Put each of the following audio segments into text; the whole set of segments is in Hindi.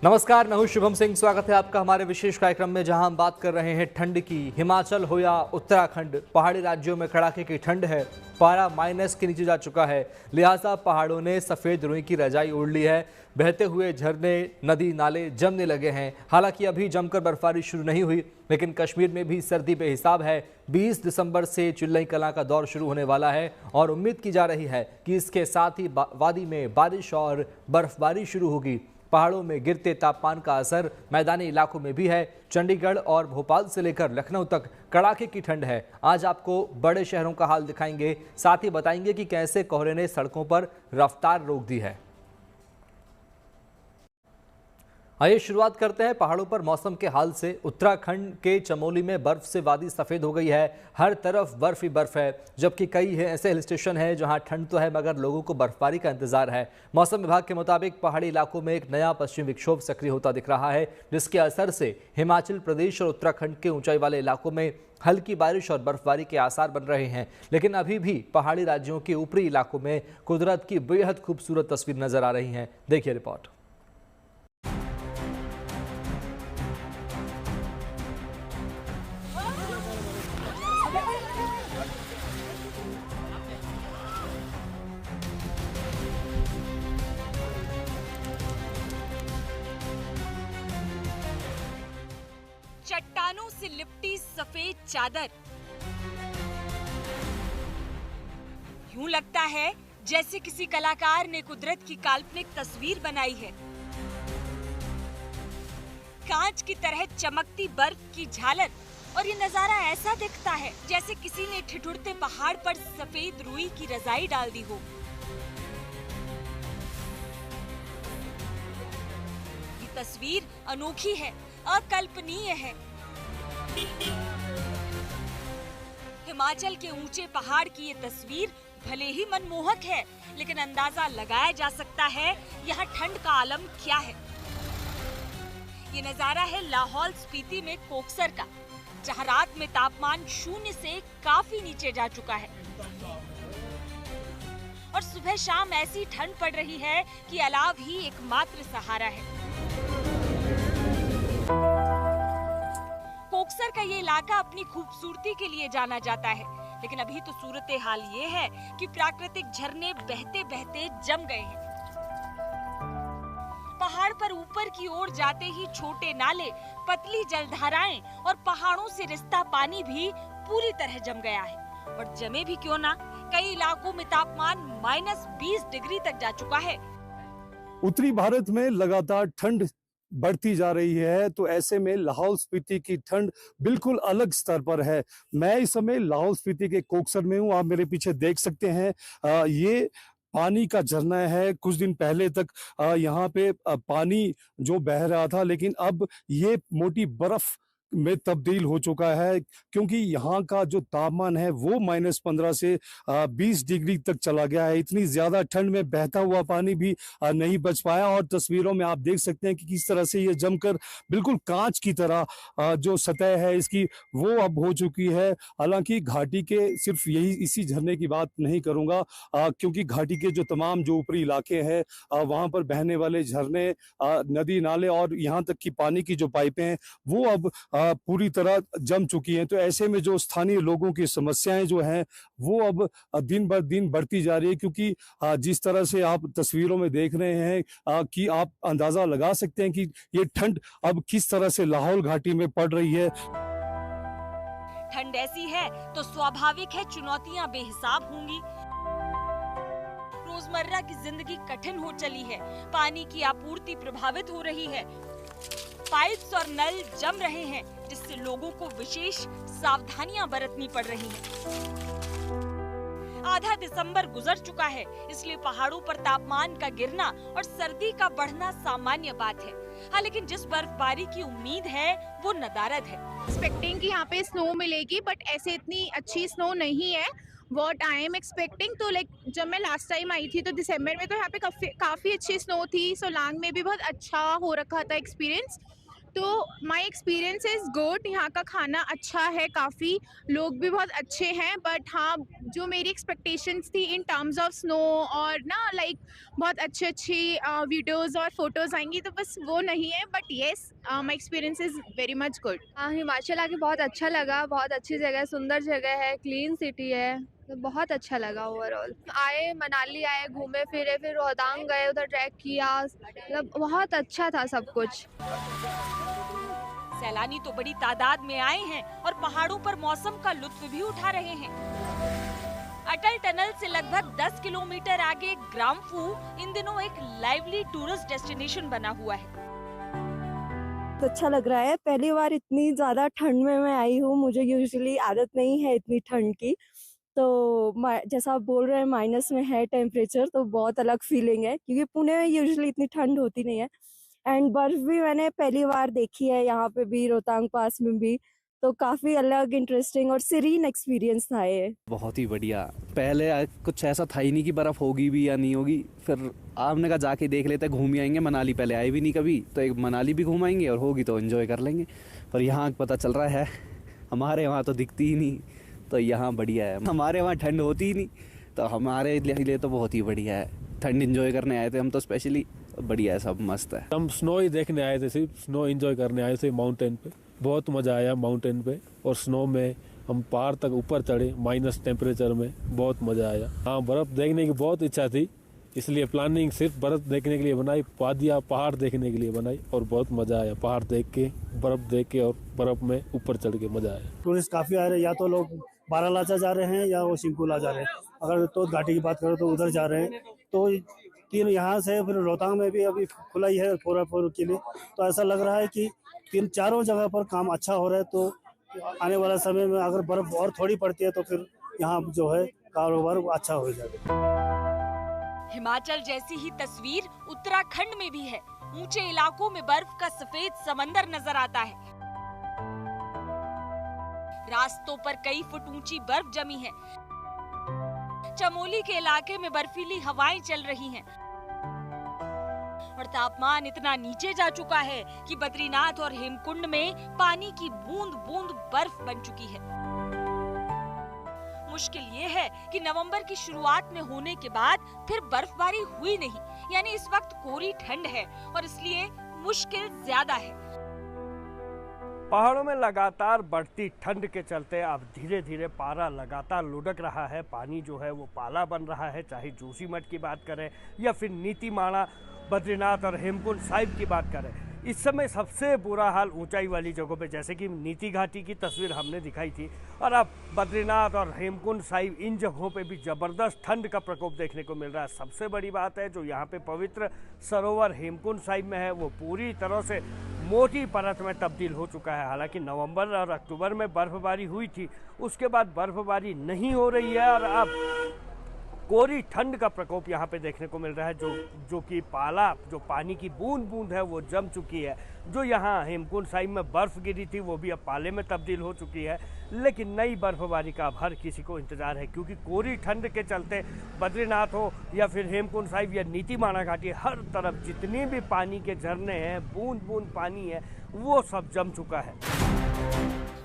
नमस्कार, मैं हूं शुभम सिंह। स्वागत है आपका हमारे विशेष कार्यक्रम में, जहां हम बात कर रहे हैं ठंड की। हिमाचल हो या उत्तराखंड, पहाड़ी राज्यों में कड़ाके की ठंड है। पारा माइनस के नीचे जा चुका है, लिहाजा पहाड़ों ने सफेद रुई की रजाई ओढ़ ली है। बहते हुए झरने, नदी नाले जमने लगे हैं। हालांकि अभी जमकर बर्फबारी शुरू नहीं हुई, लेकिन कश्मीर में भी सर्दी बेहिसाब है। 20 दिसंबर से चिल्लई कलां का दौर शुरू होने वाला है और उम्मीद की जा रही है कि इसके साथ ही वादी में बारिश और बर्फबारी शुरू होगी। पहाड़ों में गिरते तापमान का असर मैदानी इलाकों में भी है। चंडीगढ़ और भोपाल से लेकर लखनऊ तक कड़ाके की ठंड है। आज आपको बड़े शहरों का हाल दिखाएंगे, साथ ही बताएंगे कि कैसे कोहरे ने सड़कों पर रफ्तार रोक दी है। आइए शुरुआत करते हैं पहाड़ों पर मौसम के हाल से। उत्तराखंड के चमोली में बर्फ से वादी सफेद हो गई है। हर तरफ बर्फ ही बर्फ है, जबकि कई ऐसे हिल स्टेशन हैं जहां ठंड तो है मगर लोगों को बर्फबारी का इंतजार है। मौसम विभाग के मुताबिक पहाड़ी इलाकों में एक नया पश्चिमी विक्षोभ सक्रिय होता दिख रहा है, जिसके असर से हिमाचल प्रदेश और उत्तराखंड के ऊंचाई वाले इलाकों में हल्की बारिश और बर्फबारी के आसार बन रहे हैं। लेकिन अभी भी पहाड़ी राज्यों के ऊपरी इलाकों में कुदरत की बेहद खूबसूरत तस्वीर नजर आ रही है। देखिए रिपोर्ट। चट्टानों से लिपटी सफेद चादर, यूं लगता है जैसे किसी कलाकार ने कुदरत की काल्पनिक तस्वीर बनाई है। कांच की तरह चमकती बर्फ की झालर, और ये नजारा ऐसा दिखता है जैसे किसी ने ठिठुरते पहाड़ पर सफेद रुई की रजाई डाल दी हो। ये तस्वीर अनोखी है, अकल्पनीय है। हिमाचल के ऊंचे पहाड़ की ये तस्वीर भले ही मनमोहक है, लेकिन अंदाजा लगाया जा सकता है यहाँ ठंड का आलम क्या है। ये नजारा है लाहौल स्पीति में कोकसर का, जहाँ रात में तापमान 0 से काफी नीचे जा चुका है और सुबह शाम ऐसी ठंड पड़ रही है कि अलाव ही एकमात्र सहारा है। कोकसर का ये इलाका अपनी खूबसूरती के लिए जाना जाता है, लेकिन अभी तो सूरत हाल ये है कि प्राकृतिक झरने बहते बहते जम गए हैं। पहाड़ पर ऊपर की ओर जाते ही छोटे नाले, पतली जलधाराएं और पहाड़ों से रिश्ता पानी भी पूरी तरह जम गया है। और जमे भी क्यों ना, कई इलाकों में तापमान -20 डिग्री तक जा चुका है। उत्तरी भारत में लगातार ठंड बढ़ती जा रही है, तो ऐसे में लाहौल स्पीति की ठंड बिल्कुल अलग स्तर पर है। मैं इस समय लाहौल स्पीति के कोकसर में हूँ। आप मेरे पीछे देख सकते हैं, ये पानी का झरना है। कुछ दिन पहले तक यहाँ पे पानी जो बह रहा था, लेकिन अब ये मोटी बर्फ में तब्दील हो चुका है, क्योंकि यहाँ का जो तापमान है वो -15 से 20 डिग्री तक चला गया है। इतनी ज्यादा ठंड में बहता हुआ पानी भी नहीं बच पाया, और तस्वीरों में आप देख सकते हैं कि किस तरह से ये जमकर बिल्कुल कांच की तरह जो सतह है इसकी वो अब हो चुकी है। हालांकि घाटी के सिर्फ इसी झरने की बात नहीं करूंगा, क्योंकि घाटी के जो तमाम जो ऊपरी इलाके हैं वहां पर बहने वाले झरने, नदी नाले और यहाँ तक की पानी की जो पाइपें हैं वो अब पूरी तरह जम चुकी हैं। तो ऐसे में जो स्थानीय लोगों की समस्याएं जो हैं वो अब दिन ब दिन बढ़ती जा रही है, क्योंकि जिस तरह से आप तस्वीरों में देख रहे हैं कि आप अंदाजा लगा सकते हैं कि ये ठंड अब किस तरह से लाहौल घाटी में पड़ रही है। ठंड ऐसी है तो स्वाभाविक है चुनौतियां बेहिसाब होंगी। रोजमर्रा की जिंदगी कठिन हो चली है, पानी की आपूर्ति प्रभावित हो रही है, पाइप्स और नल जम रहे हैं, जिससे लोगों को विशेष सावधानियां बरतनी पड़ रही हैं। आधा दिसंबर गुजर चुका है, इसलिए पहाड़ों पर तापमान का गिरना और सर्दी का बढ़ना सामान्य बात है। हाँ, लेकिन जिस बर्फबारी की उम्मीद है वो नदारद है। एक्सपेक्टिंग कि यहाँ पे स्नो मिलेगी, बट ऐसे इतनी अच्छी स्नो नहीं है वॉट आई एम एक्सपेक्टिंग। तो लाइक जब मैं लास्ट टाइम आई थी तो दिसंबर में, तो यहाँ पे काफ़ी अच्छी स्नो थी। सोलांग में भी बहुत अच्छा हो रखा था एक्सपीरियंस। तो माय एक्सपीरियंस इज़ गुड। यहाँ का खाना अच्छा है, काफ़ी लोग भी बहुत अच्छे हैं, बट हाँ, जो मेरी एक्सपेक्टेशंस थी इन टर्म्स ऑफ स्नो और ना लाइक बहुत अच्छी वीडियोस और फोटोज़ आएंगी, तो बस वो नहीं है। But yes, my experience is very much good. हाँ, हिमाचल आके बहुत अच्छा लगा, बहुत अच्छी जगह है, सुंदर जगह है, क्लीन सिटी है, तो बहुत अच्छा लगा ओवरऑल। आए मनाली आए, घूमे फिरे, फिर रोहतांग गए, उधर ट्रैक किया, मतलब बहुत अच्छा था सब कुछ। सैलानी तो बड़ी तादाद में आए हैं और पहाड़ों पर मौसम का लुत्फ भी उठा रहे हैं। अटल टनल से लगभग 10 किलोमीटर आगे ग्राम्फू इन दिनों एक लाइवली टूरिस्ट डेस्टिनेशन बना हुआ है। तो अच्छा लग रहा है। पहली बार इतनी ज़्यादा ठंड में मैं आई हूँ, मुझे यूजुअली आदत नहीं है इतनी ठंड की। तो जैसा आप बोल रहे हैं माइनस में है टेम्परेचर, तो बहुत अलग फीलिंग है, क्योंकि पुणे में यूजुअली इतनी ठंड होती नहीं है। एंड बर्फ़ भी मैंने पहली बार देखी है यहाँ पे भी, रोहतांग पास में भी, तो काफ़ी अलग इंटरेस्टिंग और सीरीन एक्सपीरियंस था ये। बहुत ही बढ़िया। पहले कुछ ऐसा था ही नहीं कि बर्फ़ होगी भी या नहीं होगी, फिर आपने कहा जाके देख लेते, घूम ही आएंगे। मनाली पहले आए भी नहीं कभी, तो एक मनाली भी घूम आएंगे और होगी तो एंजॉय कर लेंगे। पर यहाँ पता चल रहा है हमारे वहाँ तो दिखती ही नहीं, तो यहाँ बढ़िया है। हमारे वहाँ ठंड होती ही नहीं, तो हमारे लिए तो बहुत ही बढ़िया है। ठंड एंजॉय करने आए थे हम तो स्पेशली, बढ़िया है, सब मस्त है। हम स्नो ही देखने आए थे, सिर्फ स्नो एंजॉय करने आए थे माउंटेन पे। बहुत मज़ा आया माउंटेन पे, और स्नो में हम पहाड़ तक ऊपर चढ़े माइनस टेम्परेचर में, बहुत मज़ा आया। हाँ, बर्फ़ देखने की बहुत इच्छा थी, इसलिए प्लानिंग सिर्फ बर्फ़ देखने के लिए बनाई, वादियाँ पहाड़ देखने के लिए बनाई, और बहुत मज़ा आया। पहाड़ देख के, बर्फ़ देख के, और बर्फ़ में ऊपर चढ़ के मज़ा आया। टूरिस्ट काफ़ी आ रहे हैं, या तो लोग बारालाचा जा रहे हैं या वो शिंकुला जा रहे हैं। अगर तो घाटी की बात करो तो उधर जा रहे हैं। तो तीन यहाँ से, फिर रोहतांग में भी अभी खुला ही है 4x4 के लिए। तो ऐसा लग रहा है कि तीन चारों जगह पर काम अच्छा हो रहा है। तो आने वाला समय में अगर बर्फ और थोड़ी पड़ती है तो फिर यहाँ जो है कारोबार अच्छा हो जाएगा। हिमाचल जैसी ही तस्वीर उत्तराखंड में भी है। ऊंचे इलाकों में बर्फ का सफेद समंदर नजर आता है। रास्तों पर कई फुट ऊंची बर्फ जमी है। चमोली के इलाके में बर्फीली हवाएं चल रही हैं और तापमान इतना नीचे जा चुका है कि बद्रीनाथ और हेमकुंड में पानी की बूंद बूंद बर्फ बन चुकी है। मुश्किल ये है कि नवंबर की शुरुआत में होने के बाद फिर बर्फबारी हुई नहीं, यानी इस वक्त कोरी ठंड है और इसलिए मुश्किल ज्यादा है। पहाड़ों में लगातार बढ़ती ठंड के चलते अब धीरे धीरे पारा लगातार लुढ़क रहा है। पानी जो है वो पाला बन रहा है, चाहे जोशीमठ की बात करें या फिर नीतीमाणा, बद्रीनाथ और हेमकुंड साहिब की बात करें। इस समय सबसे बुरा हाल ऊंचाई वाली जगहों पे, जैसे कि नीति घाटी की तस्वीर हमने दिखाई थी, और अब बद्रीनाथ और हेमकुंड साहिब, इन जगहों पे भी ज़बरदस्त ठंड का प्रकोप देखने को मिल रहा है। सबसे बड़ी बात है, जो यहाँ पे पवित्र सरोवर हेमकुंड साहिब में है, वो पूरी तरह से मोटी परत में तब्दील हो चुका है। हालांकि नवंबर और अक्टूबर में बर्फबारी हुई थी, उसके बाद बर्फबारी नहीं हो रही है और अब कोरी ठंड का प्रकोप यहाँ पे देखने को मिल रहा है। जो कि पाला, जो पानी की बूंद बूंद है, वो जम चुकी है। जो यहाँ हेमकुंड साहिब में बर्फ़ गिरी थी, वो भी अब पाले में तब्दील हो चुकी है। लेकिन नई बर्फबारी का अब हर किसी को इंतज़ार है, क्योंकि कोरी ठंड के चलते बद्रीनाथ हो या फिर हेमकुंड साहिब या नीतीमाणा घाटी, हर तरफ जितनी भी पानी के झरने हैं, बूंद बूंद पानी है, वो सब जम चुका है।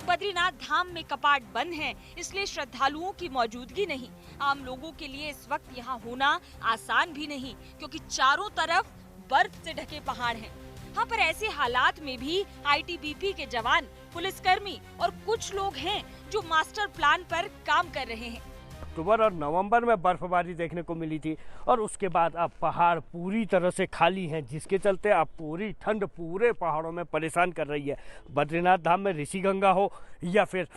बद्रीनाथ धाम में कपाट बंद हैं, इसलिए श्रद्धालुओं की मौजूदगी नहीं। आम लोगों के लिए इस वक्त यहाँ होना आसान भी नहीं, क्योंकि चारों तरफ बर्फ से ढके पहाड़ हैं। हाँ, पर ऐसे हालात में भी आईटीबीपी के जवान, पुलिसकर्मी और कुछ लोग हैं जो मास्टर प्लान पर काम कर रहे हैं। अक्टूबर और नवंबर में बर्फबारी देखने को मिली थी और उसके बाद अब पहाड़ पूरी तरह से खाली हैं, जिसके चलते अब पूरी ठंड पूरे पहाड़ों में परेशान कर रही है। बद्रीनाथ धाम में ऋषिगंगा हो या फिर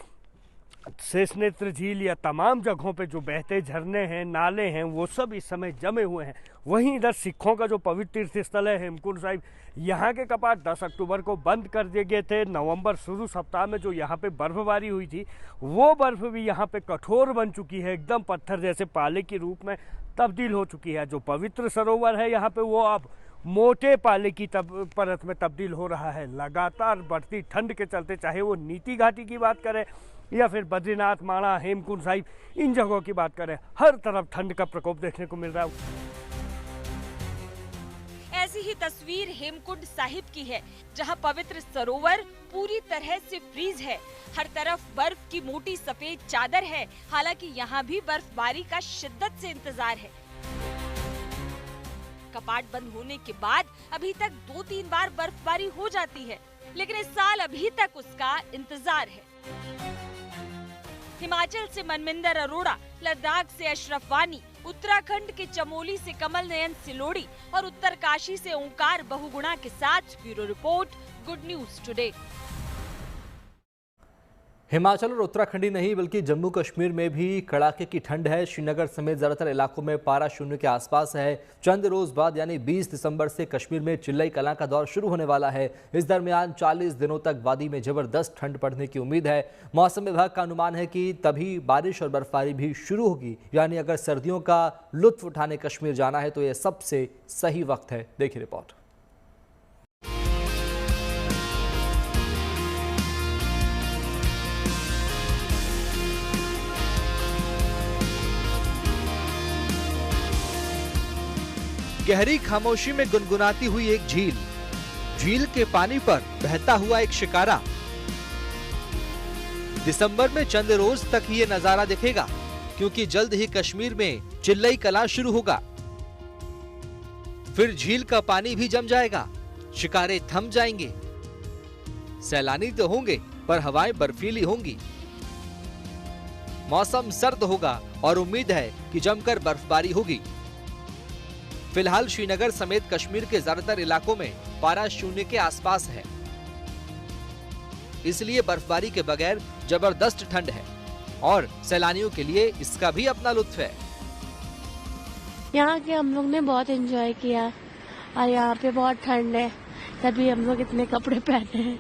शेषनेत्र झील या तमाम जगहों पे जो बहते झरने हैं, नाले हैं, वो सब इस समय जमे हुए हैं। वहीं इधर सिखों का जो पवित्र तीर्थ स्थल है हेमकुंड साहिब, यहाँ के कपाट 10 अक्टूबर को बंद कर दिए गए थे। नवंबर शुरू सप्ताह में जो यहाँ पे बर्फबारी हुई थी, वो बर्फ भी यहाँ पे कठोर बन चुकी है, एकदम पत्थर जैसे पाले के रूप में तब्दील हो चुकी है। जो पवित्र सरोवर है यहाँ पे, वो अब मोटे पाले की परत में तब्दील हो रहा है। लगातार बढ़ती ठंड के चलते, चाहे वो नीति घाटी की बात करें या फिर बद्रीनाथ, माणा, हेमकुंड साहिब, इन जगहों की बात करें, हर तरफ ठंड का प्रकोप देखने को मिल रहा है। ऐसी ही तस्वीर हेमकुंड साहिब की है, जहां पवित्र सरोवर पूरी तरह से फ्रीज है। हर तरफ बर्फ की मोटी सफेद चादर है। हालांकि यहाँ भी बर्फबारी का शिद्दत से इंतजार है। कपाट बंद होने के बाद अभी तक 2-3 बार बर्फबारी हो जाती है, लेकिन इस साल अभी तक उसका इंतजार है। हिमाचल से मनमिंदर अरोड़ा, लद्दाख से अशरफ वानी, उत्तराखंड के चमोली से कमल नयन सिलोड़ी और उत्तरकाशी से ओंकार बहुगुणा के साथ bureau report, good news today. Himachal और उत्तराखंड ही नहीं बल्कि जम्मू कश्मीर में भी कड़ाके की ठंड है। श्रीनगर समेत ज्यादातर इलाकों में पारा शून्य के आसपास है। चंद रोज बाद यानी 20 दिसंबर से कश्मीर में चिल्लई कलां का दौर शुरू होने वाला है। इस दरमियान 40 दिनों तक वादी में जबरदस्त ठंड पड़ने की उम्मीद है। मौसम विभाग का अनुमान है कि तभी बारिश और बर्फबारी भी शुरू होगी। यानी अगर सर्दियों का लुत्फ उठाने कश्मीर जाना है तो यह सबसे सही वक्त है। देखिए रिपोर्ट। गहरी खामोशी में गुनगुनाती हुई एक झील, झील के पानी पर बहता हुआ एक शिकारा। दिसंबर में चंद रोज तक ये नजारा दिखेगा, क्योंकि जल्द ही कश्मीर में चिल्लई कलां शुरू होगा। फिर झील का पानी भी जम जाएगा, शिकारे थम जाएंगे। सैलानी तो होंगे पर हवाएं बर्फीली होंगी। मौसम सर्द होगा और उम्मीद है कि जमकर बर्फबारी होगी। फिलहाल श्रीनगर समेत कश्मीर के ज्यादातर इलाकों में पारा शून्य के आसपास है, इसलिए बर्फबारी के बगैर जबरदस्त ठंड है और सैलानियों के लिए इसका भी अपना लुत्फ है। यहाँ के हम लोग ने बहुत एंजॉय किया और यहाँ पे बहुत ठंड है, तभी हम लोग इतने कपड़े पहने हैं।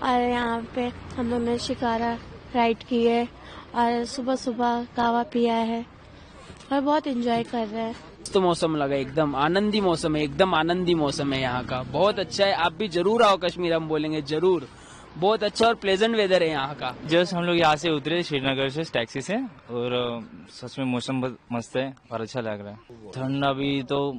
और यहाँ पे हम लोग ने शिकारा राइड की है और सुबह सुबह कावा पिया है और बहुत एंजॉय कर रहे हैं। तो मौसम लगा, एकदम आनंदी मौसम है, एकदम आनंदी मौसम है यहाँ का, बहुत अच्छा है। आप भी जरूर आओ कश्मीर, हम बोलेंगे जरूर। बहुत अच्छा और प्लेजेंट वेदर है यहाँ का। जस्ट हम लोग यहाँ से उतरे श्रीनगर से टैक्सी से, और सच में मौसम बहुत मस्त है और अच्छा लग रहा है। ठंड अभी तो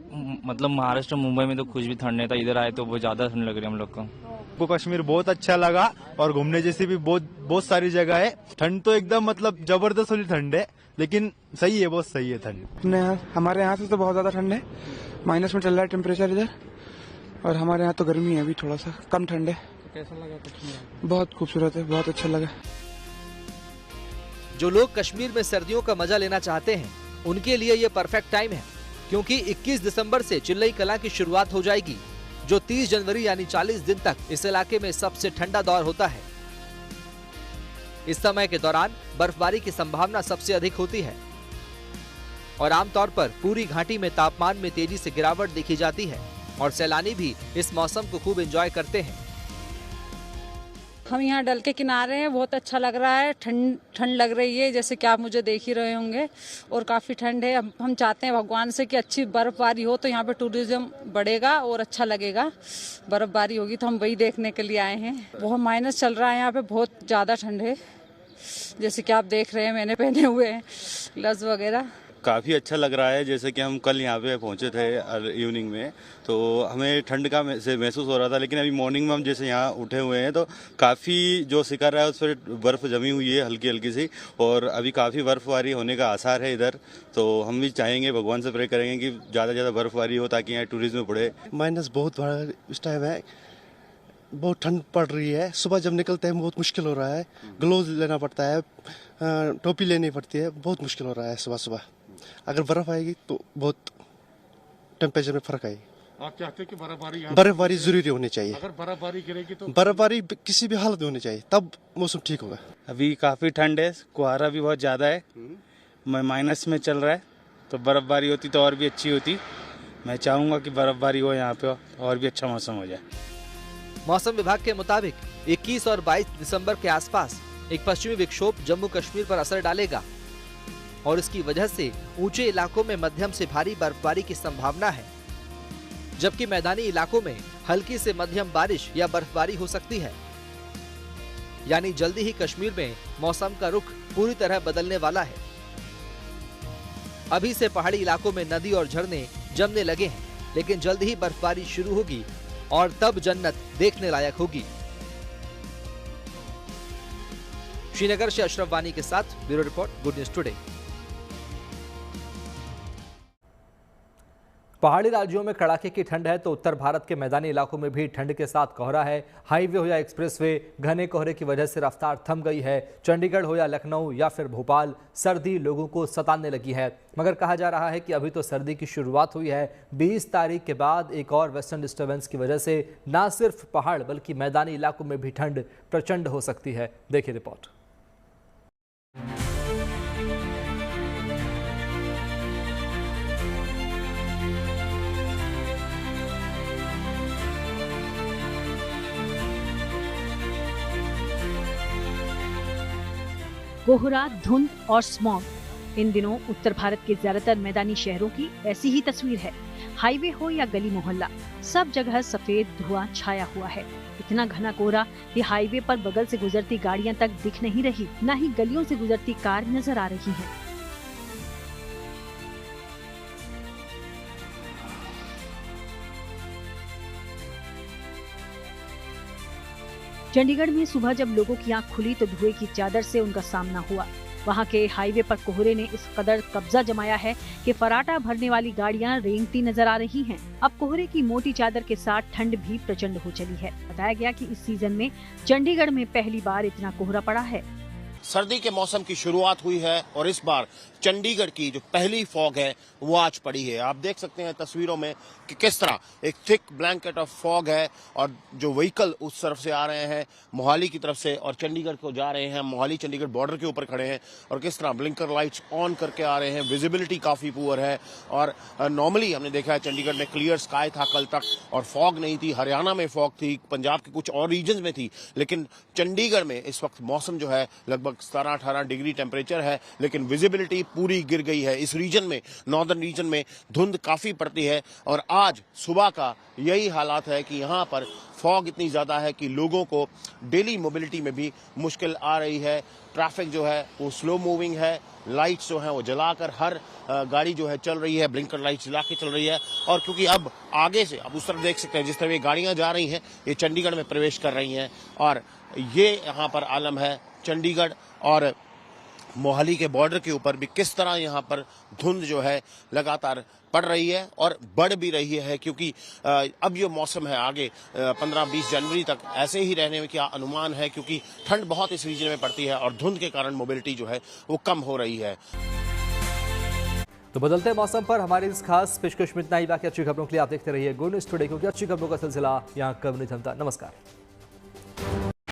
मतलब महाराष्ट्र मुंबई में तो कुछ भी ठंड नहीं था, इधर आए तो बहुत ज्यादा ठंड लग रही है हम लोग को। कश्मीर बहुत अच्छा लगा और घूमने जैसी भी बहुत सारी जगह है। ठंड तो एकदम मतलब जबरदस्त वाली ठंड है, लेकिन सही है, बहुत सही है ठंड। हमारे यहाँ से तो बहुत ज्यादा ठंड है, माइनस में चल रहा है टेम्परेचर इधर, और हमारे यहाँ तो गर्मी है, अभी थोड़ा सा कम ठंड है। कैसा लगा कश्मीर? बहुत खूबसूरत है, बहुत अच्छा लगा। जो लोग कश्मीर में सर्दियों का मजा लेना चाहते हैं उनके लिए ये परफेक्ट टाइम है, क्योंकि 21 दिसंबर से चिल्लई कलां की शुरुआत हो जाएगी, जो 30 जनवरी यानी 40 दिन तक इस इलाके में सबसे ठंडा दौर होता है। इस समय के दौरान बर्फबारी की संभावना सबसे अधिक होती है और आमतौर पर पूरी घाटी में तापमान में तेजी से गिरावट देखी जाती है और सैलानी भी इस मौसम को खूब एंजॉय करते हैं। हम यहाँ डल के किनारे हैं, बहुत अच्छा लग रहा है। ठंड लग रही है, जैसे कि आप मुझे देख ही रहे होंगे, और काफ़ी ठंड है। हम चाहते हैं भगवान से कि अच्छी बर्फबारी हो तो यहाँ पे टूरिज्म बढ़ेगा और अच्छा लगेगा। बर्फबारी होगी तो हम वही देखने के लिए आए हैं। बहुत माइनस चल रहा है यहाँ पे, बहुत ज़्यादा ठंड है, जैसे कि आप देख रहे हैं मैंने पहने हुए हैं ग्लव्स वगैरह। काफ़ी अच्छा लग रहा है। जैसे कि हम कल यहाँ पे पहुँचे थे इवनिंग में, तो हमें ठंड का महसूस हो रहा था, लेकिन अभी मॉर्निंग में हम जैसे यहाँ उठे हुए हैं तो काफ़ी जो शिखर है उस पर बर्फ़ जमी हुई है हल्की हल्की सी, और अभी काफ़ी बर्फबारी होने का आसार है इधर। तो हम भी चाहेंगे, भगवान से प्रे करेंगे कि ज़्यादा ज़्यादा बर्फबारी हो ताकि यहाँ टूरिज्म बढ़े। माइनस बहुत बड़ा इस टाइम है, बहुत ठंड पड़ रही है। सुबह जब निकलते हैं बहुत मुश्किल हो रहा है, ग्लोव्स लेना पड़ता है, टोपी लेनी पड़ती है, बहुत मुश्किल हो रहा है सुबह सुबह। अगर बर्फ आएगी तो बहुत टेम्परेचर में फर्क आएगी। आप चाहते हैं कि बर्फबारी जरूरी होनी चाहिए। अगर बर्फबारी गिरेगी तो बर्फबारी किसी भी हालत में होनी चाहिए, तब मौसम ठीक होगा। अभी काफ़ी ठंड है, कुहारा भी बहुत ज़्यादा है, माइनस में चल रहा है, तो बर्फबारी होती तो और भी अच्छी होती। मैं चाहूँगा कि बर्फबारी हो यहाँ पे और भी अच्छा मौसम हो जाए। मौसम विभाग के मुताबिक 21 और 22 दिसंबर के आसपास एक पश्चिमी विक्षोभ जम्मू कश्मीर पर असर डालेगा और इसकी वजह से ऊंचे इलाकों में मध्यम से भारी बर्फबारी की संभावना है, जबकि मैदानी इलाकों में हल्की से मध्यम बारिश या बर्फबारी हो सकती है। यानी जल्दी ही कश्मीर में मौसम का रुख पूरी तरह बदलने वाला है। अभी से पहाड़ी इलाकों में नदी और झरने जमने लगे हैं, लेकिन जल्द ही बर्फबारी शुरू होगी और तब जन्नत देखने लायक होगी। श्रीनगर से अशरफ वानी के साथ bureau report, good news today. पहाड़ी राज्यों में कड़ाके की ठंड है तो उत्तर भारत के मैदानी इलाकों में भी ठंड के साथ कोहरा है। हाईवे हो या एक्सप्रेसवे, घने कोहरे की वजह से रफ्तार थम गई है। चंडीगढ़ हो या लखनऊ या फिर भोपाल, सर्दी लोगों को सताने लगी है। मगर कहा जा रहा है कि अभी तो सर्दी की शुरुआत हुई है। 20 तारीख के बाद एक और वेस्टर्न डिस्टर्बेंस की वजह से न सिर्फ पहाड़ बल्कि मैदानी इलाकों में भी ठंड प्रचंड हो सकती है। देखिए रिपोर्ट। कोहरा, धुंध और स्मॉग, इन दिनों उत्तर भारत के ज्यादातर मैदानी शहरों की ऐसी ही तस्वीर है। हाईवे हो या गली मोहल्ला, सब जगह सफेद धुआं छाया हुआ है। इतना घना कोहरा कि हाईवे पर बगल से गुजरती गाड़ियां तक दिख नहीं रही, न ही गलियों से गुजरती कार नजर आ रही है। चंडीगढ़ में सुबह जब लोगों की आंख खुली तो धुएं की चादर से उनका सामना हुआ। वहां के हाईवे पर कोहरे ने इस कदर कब्जा जमाया है कि फराटा भरने वाली गाड़ियां रेंगती नजर आ रही हैं। अब कोहरे की मोटी चादर के साथ ठंड भी प्रचंड हो चली है। बताया गया कि इस सीजन में चंडीगढ़ में पहली बार इतना कोहरा पड़ा है। सर्दी के मौसम की शुरुआत हुई है और इस बार चंडीगढ़ की जो पहली फॉग है वो आज पड़ी है। आप देख सकते हैं तस्वीरों में कि किस तरह एक थिक ब्लैंकेट ऑफ फॉग है और जो व्हीकल उस तरफ से आ रहे हैं मोहाली की तरफ से और चंडीगढ़ को जा रहे हैं, मोहाली चंडीगढ़ बॉर्डर के ऊपर खड़े हैं और किस तरह ब्लिंकर लाइट्स ऑन करके आ रहे हैं। विजिबिलिटी काफी पुअर है और नॉर्मली हमने देखा है चंडीगढ़ में क्लियर स्काई था कल तक और फॉग नहीं थी। हरियाणा में फॉग थी, पंजाब के कुछ और रीजन में थी, लेकिन चंडीगढ़ में इस वक्त मौसम जो है लगभग 17-18 डिग्री टेम्परेचर है, लेकिन विजिबिलिटी पूरी गिर गई है। इस रीजन में, नॉर्दर्न रीजन में धुंध काफी पड़ती है और आज सुबह का यही हालात है कि यहाँ पर फॉग इतनी ज्यादा है कि लोगों को डेली मोबिलिटी में भी मुश्किल आ रही है। ट्रैफिक जो है वो स्लो मूविंग है, लाइट्स जो है वो जलाकर हर गाड़ी जो है चल रही है, ब्लिंकर लाइट जला के चल रही है। और क्योंकि अब आगे से आप उस तरफ देख सकते हैं जिस तरह ये गाड़ियां जा रही हैं ये चंडीगढ़ में प्रवेश कर रही हैं और ये यहाँ पर आलम है चंडीगढ़ और मोहाली के बॉर्डर के ऊपर भी किस तरह यहाँ पर धुंध जो है लगातार पड़ रही है और बढ़ भी रही है, क्योंकि अब जो मौसम है आगे 15-20 जनवरी तक ऐसे ही रहने में क्या अनुमान है, क्योंकि ठंड बहुत इस रीजन में पड़ती है और धुंध के कारण मोबिलिटी जो है वो कम हो रही है। तो बदलते मौसम पर हमारी इस खास पेशकश में इतना ही। बाकी अच्छी खबरों के लिए आप देखते रहिए गुड न्यूज टुडे, क्योंकि अच्छी खबरों का सिलसिला यहाँ कब नहीं थमता। नमस्कार।